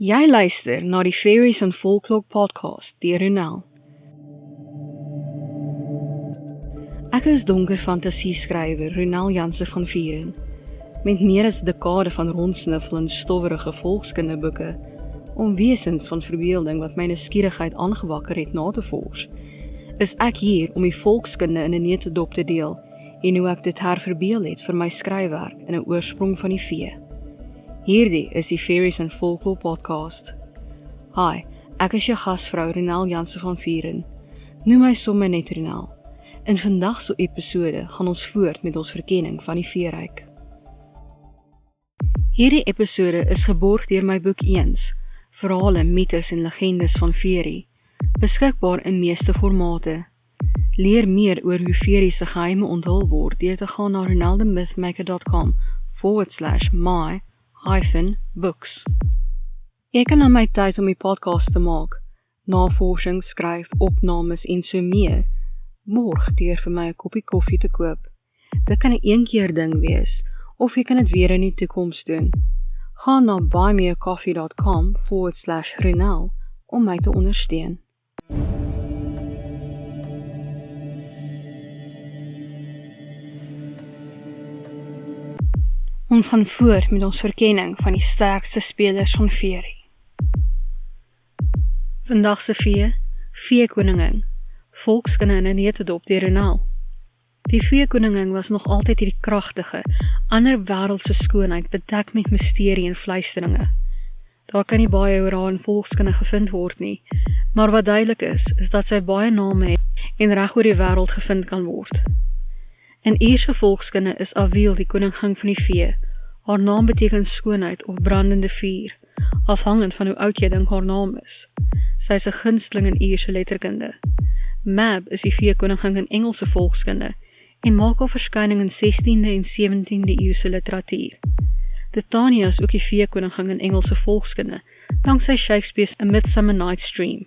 Jy luister na die Fairies and Folklore podcast deur Ronel. Ek is donker fantasieskrywer Ronel Janse van Vieren, met meer as 'n dekade van rondsniffel in stowwerige volkskindeboeke, om wesens van verbeelding wat my nuuskierigheid aangewakker het na te vors, is ek hier om die volkskunde in 'n neutedop te deel, en hoe ek dit herverbeel het vir my skryfwerk in 'n oorsprong van die vee. Hierdie is die Fairies and Folklore podcast. Hi, ek is jou gasvrou Ronel Janse van Vieren. Noem my sommer net Ronel. In vandag se episode gaan ons voort met ons verkenning van die veeryk. Hierdie episode is geborg deur my boek Eens, Verhale, Mythes en Legendes van Fairy, beskikbaar in meeste formate. Leer meer oor hoe Fairy se geheime onthul word deur te gaan na ronelthemythmaker.com/my-books. Ek kan aan my tyd om die podcast te maak, navorsing, skryf, opnames en so meer, borg deur vir my 'n koppie koffie te koop. Dit kan 'n eenkeer ding wees, of jy kan dit weer in die toekoms doen. Ga na buymeacoffee.com/Ronel om my te ondersteun. Ons gaan voort met ons verkenning van die sterkste spelers van Fairy. Vandag se veekoningin, volkskunde in 'n neutedop deur Ronel. Die veekoningin was nog altyd hierdie kragtige, ander wêreldse skoonheid bedek met misterie en fluisteringe. Daar kan nie baie oor haar in volkskunde gevind word nie, maar wat duidelik is dat sy baie name het en reg oor die wêreld gevind kan word. In Ierse volkskunde is Awiel die koningin van die vee. Haar naam beteken skoonheid of brandende vuur, afhangend van hoe oud jy dink haar naam is. Sy is 'n gunsteling in Ierse letterkunde. Mab is die veekoningin in Engelse volkskunde en maak haar verskyning in 16de en 17de eeuse literatuur. Titania is ook die veekoningin in Engelse volkskunde, danksy Shakespeare's A Midsummer Night's Dream.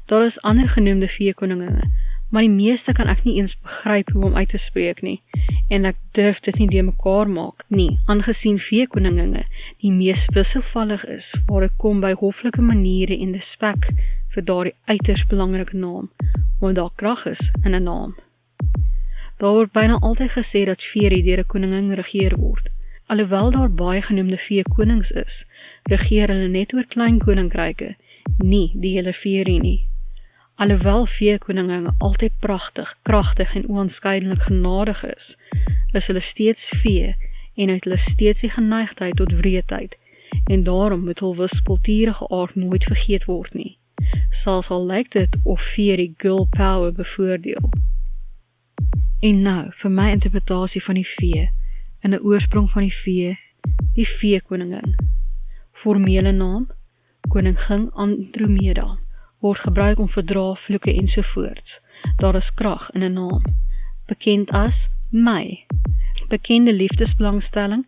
Daar is ander genoemde veekoninginne, maar die meeste kan ek nie eens begryp hoe om uit te spreek nie, en ek durf dit nie deur mekaar maak nie, aangesien veekoninginne die mees wisselvallig is, waar dit kom by hoflike maniere en respek vir daardie uiters belangrike naam, want daar krag is in 'n naam. Daar word byna altyd gesê dat Fairy deur 'n koningin regeer word. Alhoewel daar baie genoemde veekonings is, regeer hulle net oor klein koninkryke, nie die hele Fairy nie. Alhoewel veekoninginne altyd pragtig, kragtig en onaanskeidelik genadig is hulle steeds vee en het hulle steeds die geneigtheid tot wreedheid, en daarom moet hul wispelturige aard nooit vergeet word nie, selfs al lyk dit of Fairy girl power bevoordeel. En nou, vir my interpretasie van die vee, in 'n oorsprong van die vee, die veekoningin. Formele naam, koningin Andromeda, word gebruik om verdra, vloeke ensovoorts. Daar is krag in 'n naam. Bekend as May. Bekende liefdesbelangstelling,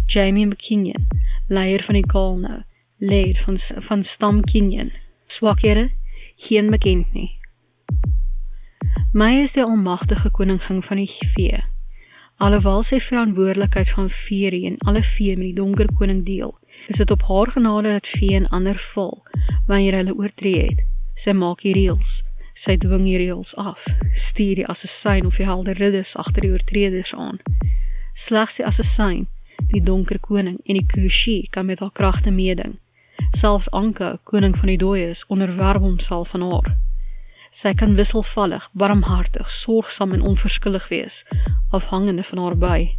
Jamie McKinnon, leier van die Galno, lid van stam Kinyon. Swakhede, geen bekend nie. May is die almagtige koningin van die vee. Alhoewel sy verantwoordelikheid van Fairy en alle vee met die donker koning deel, is dit op haar genade dat vee en ander val, wanneer hulle oortree het. Sy maak die reëls, sy dwing die reëls af, stuur die assassin of die helde ridders agter die oortreders aan. Slegs die assassin, die donker koning en die Kushi kan met haar kragte meeding. Selfs Anka, koning van die dooies, onderwerp homself aan haar. Sy kan wisselvallig, barmhartig, sorgsaam en onverskillig wees, afhangende van haar by.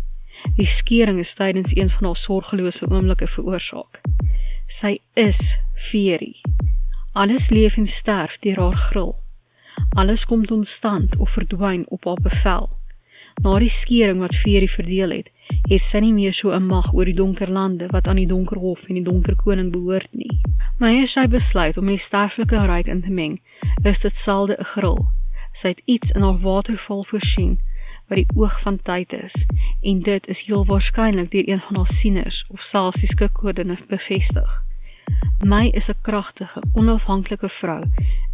Die skering is tydens een van haar sorgelose oomblikke veroorsaak. Sy is Fairy. Alles leef en sterf deur haar gril. Alles kom tot stand of verdwyn op haar bevel. Na die skering wat Fairy verdeel het sy nie meer so 'n mag oor die donker lande wat aan die donker hof en die donker koning behoort nie. Maar as sy besluit om in die sterflike ryk in te meng, is dit selde 'n gril. Sy het iets in haar waterval voorsien wat die oog van tyd is, en dit is heel waarskynlik deur een van haar sieners of selfs die skikkoördinis bevestig. May is 'n kragtige, onafhanklike vrou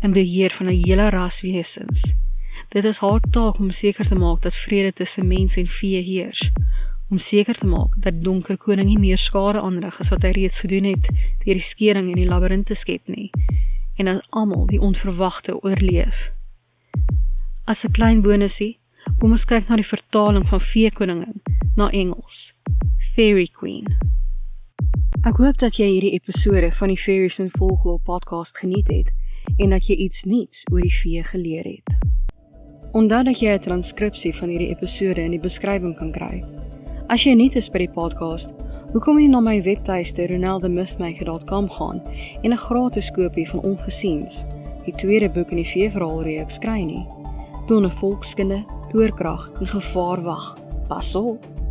in beheer van 'n hele ras wesens. Dit is haar taak om seker te maak dat vrede tussen mens en vee heers. om seker te maak dat die donker koning nie meer skade aanrig as wat hy reeds gedoen het deur die skering en die labirint te skep nie, en dat almal die onverwagte oorleef. As 'n klein bonusie, kom ons kyk na die vertaling van Feekoningin na Engels. Fairy Queen. Ek hoop dat jy hierdie episode van die Fairies and Folklore podcast geniet het en dat jy iets nuuts oor die vee geleer het. Onthou dat jy 'n transkripsie van hierdie episode in die beskrywing kan kry. As jy nuut is by die podcast, hoekom nie na my webtuiste ronaldemistmaker.com gaan en 'n gratis kopie van Ongesiens, die tweede boek in die veeverhaalreeks kry nie? Donne volkskunde, toorkrag en gevaar wag. Pas op!